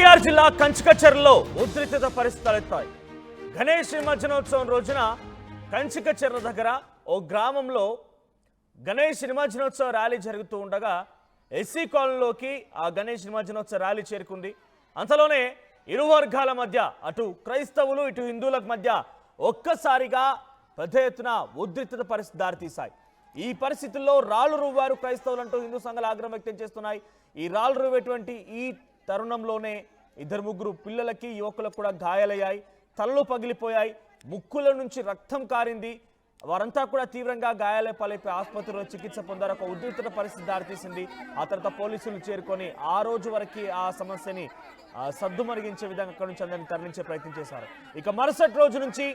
ఎన్టీఆర్ జిల్లా కంచికచర్లలో ఉద్రిక్తత పరిస్థితులు తలెత్తాయి. గణేష్ నిమజ్జనోత్సవం రోజున కంచికచర్ల దగ్గర ఓ గ్రామంలో గణేష్ నిమజ్జనోత్సవ ర్యాలీ జరుగుతూ ఉండగా ఎస్సీ కాలనీలోకి ఆ గణేష్ నిమజ్జనోత్సవ ర్యాలీ చేరుకుంది. అంతలోనే ఇరు వర్గాల మధ్య అటు క్రైస్తవులు ఇటు హిందువులకు మధ్య ఒక్కసారిగా పెద్ద ఎత్తున ఉద్రిక్తత పరిస్థితి దారితీశాయి. ఈ పరిస్థితుల్లో రాళ్లు రువ్వారు క్రైస్తవులంటూ హిందూ సంఘాలు ఆగ్రహం వ్యక్తం చేస్తున్నాయి. ఈ రాళ్లు రువ్వేటువంటి ఈ తరుణంలోనే ఇద్దరు ముగ్గురు పిల్లలకి యువకులకు కూడా గాయాలయ్యాయి, తలలు పగిలిపోయాయి, ముక్కుల నుంచి రక్తం కారింది. వారంతా కూడా తీవ్రంగా గాయాలే పాలైపోయి ఆసుపత్రిలో చికిత్స పొందారు. ఒక ఉద్రిక్తత పరిస్థితి దారితీసింది. ఆ తర్వాత పోలీసులు చేరుకొని ఆ రోజు వరకు ఆ సమస్యని సద్దుమరిగించే విధంగా అక్కడి నుంచి అందరినీ తరలించే ప్రయత్నం చేశారు. ఇక మరుసటి రోజు నుంచి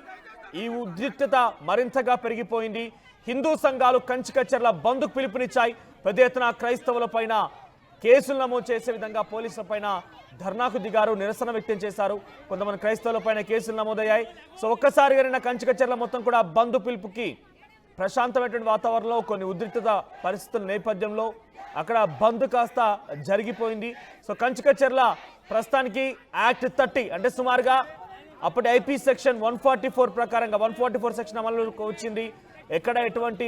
ఈ ఉద్రిక్తత మరింతగా పెరిగిపోయింది. హిందూ సంఘాలు కంచికచర్ల బంద్కు పిలుపునిచ్చాయి. పెద్ద ఎత్తున క్రైస్తవుల పైన కేసులు నమోదు చేసే విధంగా పోలీసుల పైన ధర్నాకు దిగారు, నిరసన వ్యక్తం చేశారు. కొంతమంది క్రైస్తవుల పైన కేసులు నమోదయ్యాయి. సో ఒక్కసారిగా నిన్న కంచికచర్ల మొత్తం కూడా బంద్ పిలుపుకి ప్రశాంతమైనటువంటి వాతావరణంలో కొన్ని ఉద్రిక్తత పరిస్థితుల నేపథ్యంలో అక్కడ బంద్ కాస్త జరిగిపోయింది. సో కంచికచర్ల ప్రస్తుతానికి యాక్ట్ 30 అంటే సుమారుగా అప్పటి ఐపీ సెక్షన్ 144 ప్రకారంగా 144 సెక్షన్ అమలులోకి వచ్చింది. ఎక్కడ ఎటువంటి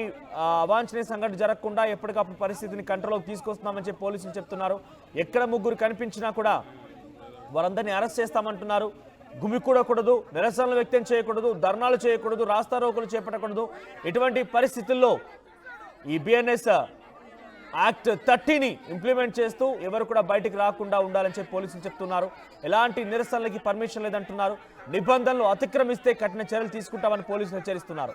అవాంఛనీయ సంఘటన జరగకుండా ఎప్పటికప్పుడు పరిస్థితిని కంట్రోల్లోకి తీసుకొస్తున్నామని చెప్పి పోలీసులు చెప్తున్నారు. ఎక్కడ ముగ్గురు కనిపించినా కూడా వారందరినీ అరెస్ట్ చేస్తామంటున్నారు. గుమికూడకూడదు, నిరసనలు వ్యక్తం చేయకూడదు, ధర్నాలు చేయకూడదు, రాస్తారోకోలు చేపట్టకూడదు. ఇటువంటి పరిస్థితుల్లో ఈ బిఎన్ఎస్ యాక్ట్ 30ని ఇంప్లిమెంట్ చేస్తూ ఎవరు కూడా బయటికి రాకుండా ఉండాలని చెప్పి పోలీసులు చెప్తున్నారు. ఎలాంటి నిరసనలకి పర్మిషన్ లేదంటున్నారు. నిబంధనలు అతిక్రమిస్తే కఠిన చర్యలు తీసుకుంటామని పోలీసులు హెచ్చరిస్తున్నారు.